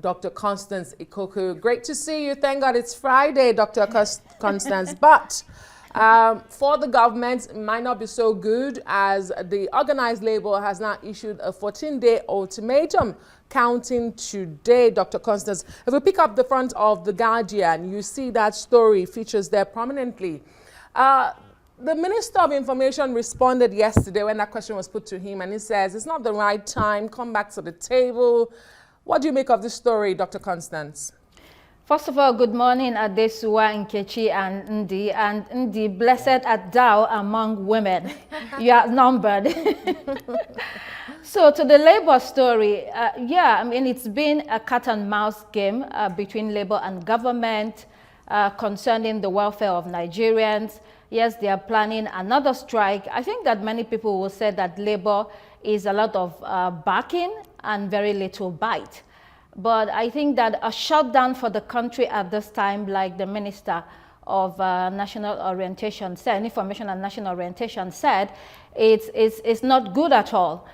Dr. Constance Ikokwu. Great to see you. Thank God it's Friday, Dr. Constance. But for the government, it might not be so good, as the organized labor has now issued a 14-day ultimatum counting today, Dr. Constance. If we pick up the front of The Guardian, you see that story features there prominently. The Minister of Information responded yesterday when that question was put to him, and he says it's not the right time, come back to the table. What do you make of this story, Dr. Constance? First of all, good morning, Adesuwa, Nkechi, and Ndi. And Ndi, blessed art thou among women. You are numbered. So to the Labour story, yeah, I mean, it's been a cat and mouse game between Labour and government concerning the welfare of Nigerians. Yes, they are planning another strike. I think that many people will say that Labour is a lot of barking and very little bite. But I think that a shutdown for the country at this time, like the Minister of National Orientation said, Information and National Orientation said, it's not good at all.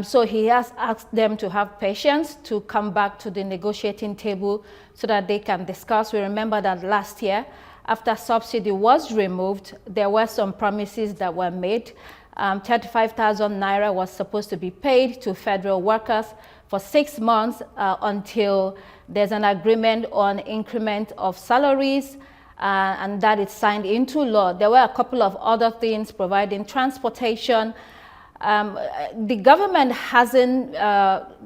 So he has asked them to have patience, to come back to the negotiating table so that they can discuss. We remember that last year, after subsidy was removed, there were some promises that were made. 35,000 naira was supposed to be paid to federal workers for 6 months until there's an agreement on increment of salaries and that is signed into law. There were a couple of other things, providing transportation. The government hasn't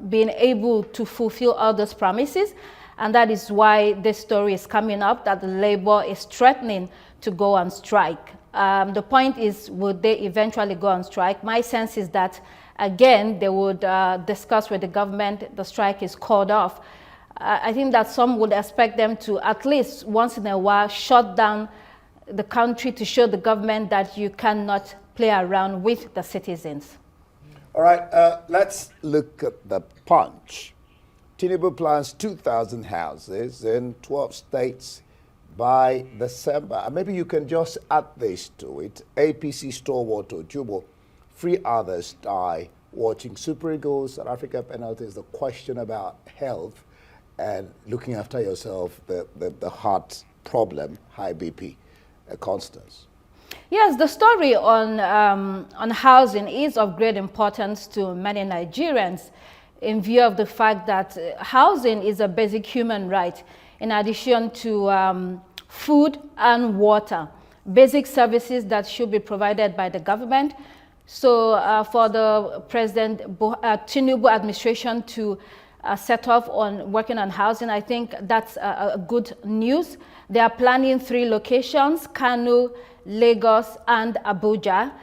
been able to fulfill all those promises, and that is why this story is coming up, that the Labour is threatening to go on strike. The point is, would they eventually go on strike? My sense is that, again, they would discuss with the government, the strike is called off. I think that some would expect them to, at least once in a while, shut down the country to show the government that you cannot play around with the citizens. All right, let's look at the Punch. Tinubu plans 2,000 houses in 12 states by December. Maybe you can just add this to it. APC stalwart Ojubo, 3 others die watching Super Eagles, South Africa penalties. The question about health and looking after yourself, the heart problem, high BP. Constance. Yes, the story on housing is of great importance to many Nigerians, in view of the fact that housing is a basic human right, in addition to food and water, basic services that should be provided by the government. So for the President Tinubu administration to set off on working on housing, I think that's a good news. They are planning 3 locations, Kano, Lagos, and Abuja.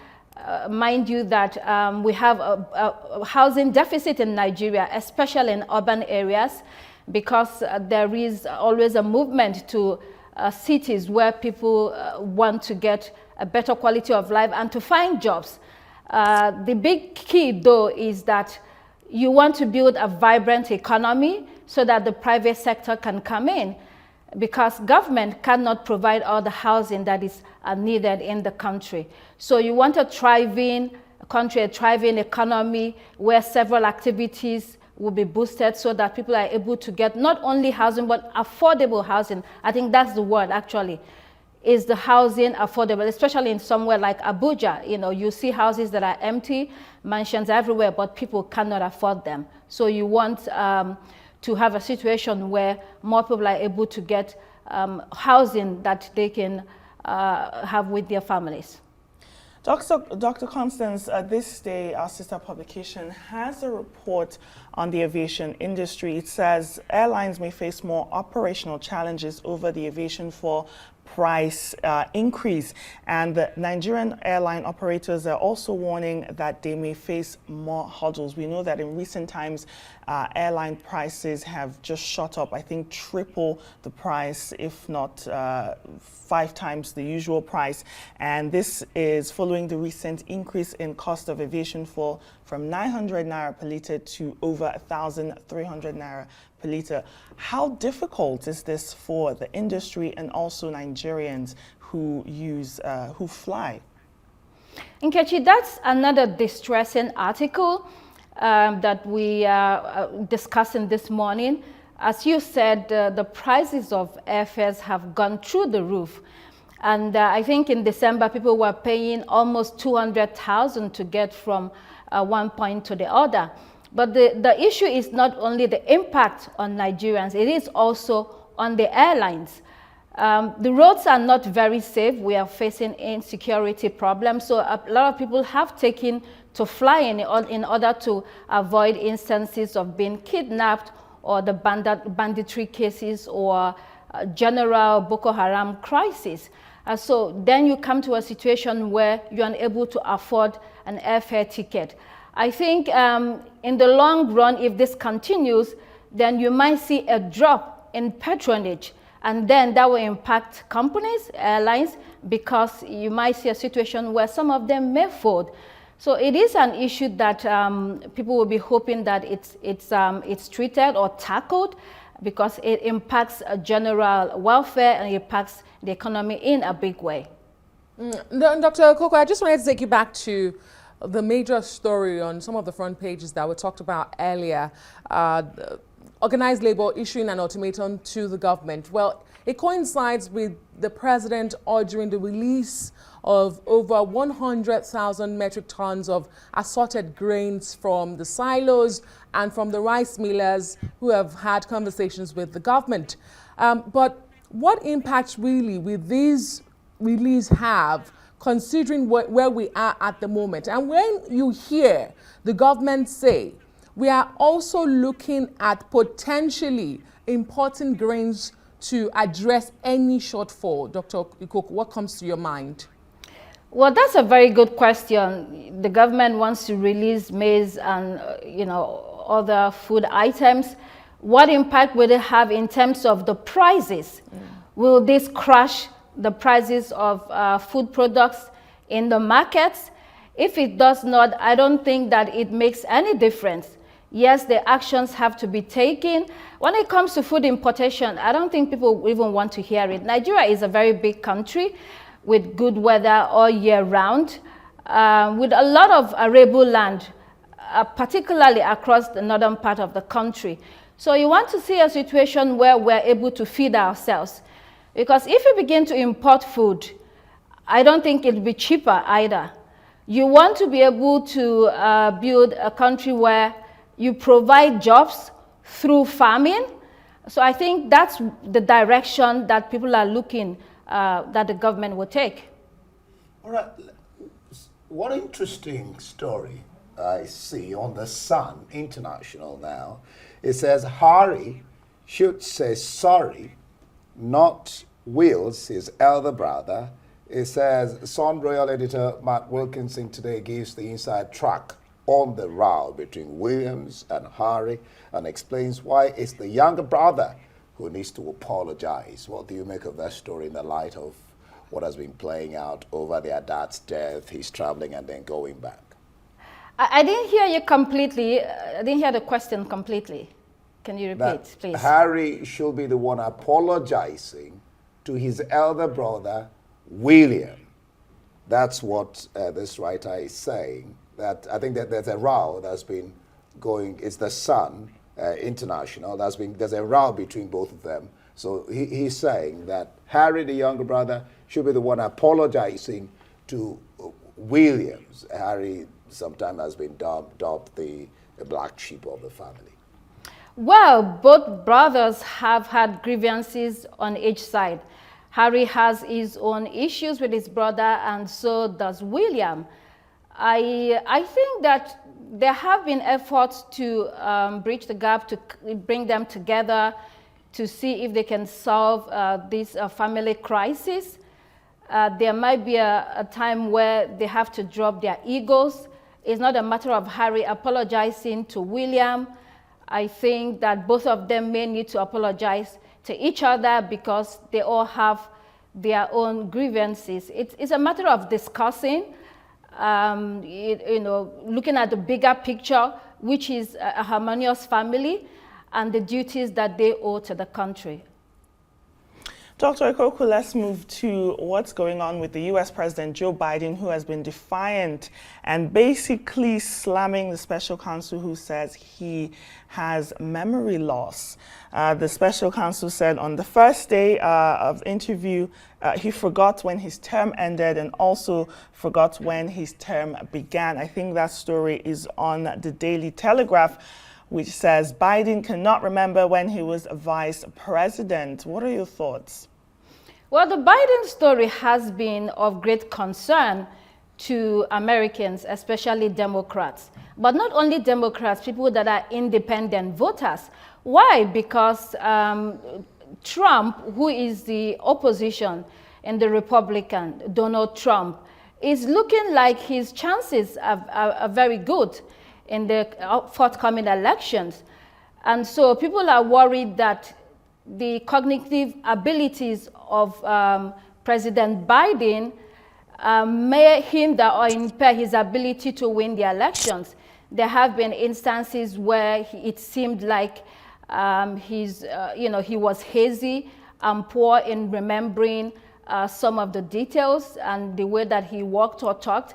Mind you that we have a housing deficit in Nigeria, especially in urban areas, because there is always a movement to cities where people want to get a better quality of life and to find jobs. The big key, though, is that you want to build a vibrant economy so that the private sector can come in, because government cannot provide all the housing that is needed in the country. So you want a thriving country, a thriving economy where several activities will be boosted so that people are able to get not only housing, but affordable housing. I think that's the word, actually. Is the housing affordable, especially in somewhere like Abuja? You know, you see houses that are empty, mansions everywhere, but people cannot afford them. So you want to have a situation where more people are able to get housing that they can have with their families. Dr. Constance, this day our sister publication has a report on the aviation industry. It says airlines may face more operational challenges over the aviation for price increase, and the Nigerian airline operators are also warning that they may face more hurdles. We know that in recent times airline prices have just shot up, I think triple the price, if not 5 times the usual price, and this is following the recent increase in cost of aviation fuel from 900 naira per litre to over 1,300 naira per litre. How difficult is this for the industry and also Nigerians who fly? Nkechi, that's another distressing article that we are discussing this morning. as you said, the prices of airfares have gone through the roof. And I think in December, people were paying almost 200,000 to get from one point to the other. But the issue is not only the impact on Nigerians, it is also on the airlines. The roads are not very safe. We are facing insecurity problems. So a lot of people have taken to fly in order to avoid instances of being kidnapped or the banditry cases or general Boko Haram crisis. So then you come to a situation where you're unable to afford an airfare ticket. I think in the long run, if this continues, then you might see a drop in patronage. And then that will impact companies, airlines, because you might see a situation where some of them may fold. So it is an issue that people will be hoping that it's treated or tackled, because it impacts general welfare and it impacts the economy in a big way. Dr. Ikokwu, I just wanted to take you back to the major story on some of the front pages that were talked about earlier. Organized labor issuing an ultimatum to the government. Well, it coincides with the president ordering the release of over 100,000 metric tons of assorted grains from the silos and from the rice millers who have had conversations with the government. But what impact really will these release have, considering where we are at the moment? And when you hear the government say, we are also looking at potentially importing grains to address any shortfall, Dr. Ikokwu, what comes to your mind? Well, that's a very good question. The government wants to release maize and other food items. What impact will it have in terms of the prices? Will this crush the prices of food products in the markets? If it does not, I don't think that it makes any difference. Yes, the actions have to be taken. When it comes to food importation, I don't think people even want to hear it. Nigeria is a very big country with good weather all year round, with a lot of arable land, particularly across the northern part of the country. So you want to see a situation where we're able to feed ourselves. Because if you begin to import food, I don't think it'll be cheaper either. You want to be able to build a country where you provide jobs through farming. So I think that's the direction that people are looking that the government will take. All right. What interesting story I see on the Sun International now. It says Harry should say sorry, not Wills, his elder brother. It says Sun Royal editor Matt Wilkinson today gives the inside track on the row between Williams and Harry and explains why it's the younger brother who needs to apologize. What do you make of that story in the light of what has been playing out over their dad's death, he's traveling and then going back? I didn't hear you completely. I didn't hear the question completely. Can you repeat, please? Harry should be the one apologizing to his elder brother, William. That's what this writer is saying. That I think that there's a row that's been going. It's the Sun International. There's a row between both of them. So he's saying that Harry, the younger brother, should be the one apologizing to Williams. Harry sometimes has been dubbed the black sheep of the family. Well, both brothers have had grievances on each side. Harry has his own issues with his brother, and so does William. I think that there have been efforts to bridge the gap, to bring them together, to see if they can solve this family crisis. There might be a time where they have to drop their egos. It's not a matter of Harry apologizing to William. I think that both of them may need to apologize to each other because they all have their own grievances. It's a matter of discussing, looking at the bigger picture, which is a harmonious family and the duties that they owe to the country. Dr. Ikokwu, let's move to what's going on with the U.S. President Joe Biden, who has been defiant and basically slamming the special counsel who says he has memory loss. The special counsel said on the first day of the interview, he forgot when his term ended and also forgot when his term began. I think that story is on the Daily Telegraph, which says Biden cannot remember when he was vice president. What are your thoughts? Well, the Biden story has been of great concern to Americans, especially Democrats. But not only Democrats, people that are independent voters. Why? Because Trump, who is the opposition and the Republican, Donald Trump, is looking like his chances are very good in the forthcoming elections. And so people are worried that the cognitive abilities of President Biden may hinder or impair his ability to win the elections. There have been instances where it seemed like he was hazy and poor in remembering some of the details and the way that he walked or talked.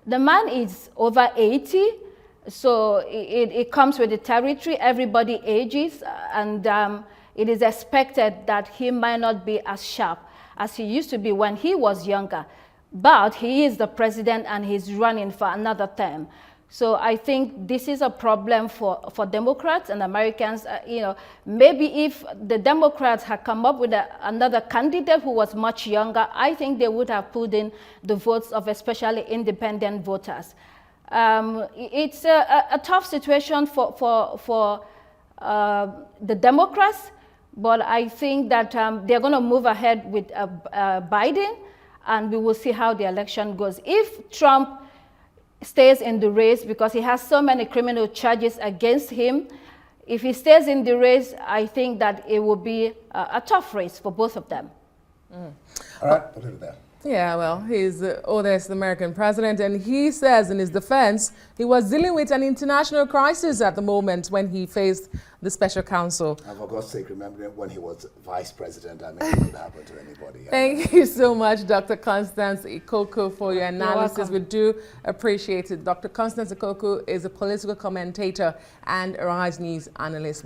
The man is over 80. So it comes with the territory. Everybody ages, and it is expected that he might not be as sharp as he used to be when he was younger. But he is the president and he's running for another term. So I think this is a problem for Democrats and Americans. Maybe if the Democrats had come up with another candidate who was much younger, I think they would have put in the votes of especially independent voters. It's a tough situation for the Democrats, but I think that they're going to move ahead with Biden, and we will see how the election goes. If Trump stays in the race, because he has so many criminal charges against him, if he stays in the race, I think that it will be a tough race for both of them. All right, put it there. Yeah, well, he's the oldest American president, and he says in his defense he was dealing with an international crisis at the moment when he faced the special counsel. And for God's sake, remember when he was vice president, I mean, it could happen to anybody. Thank you so much, Dr. Constance Ikokwu, for your analysis. We do appreciate it. Dr. Constance Ikokwu is a political commentator and a Rise News analyst.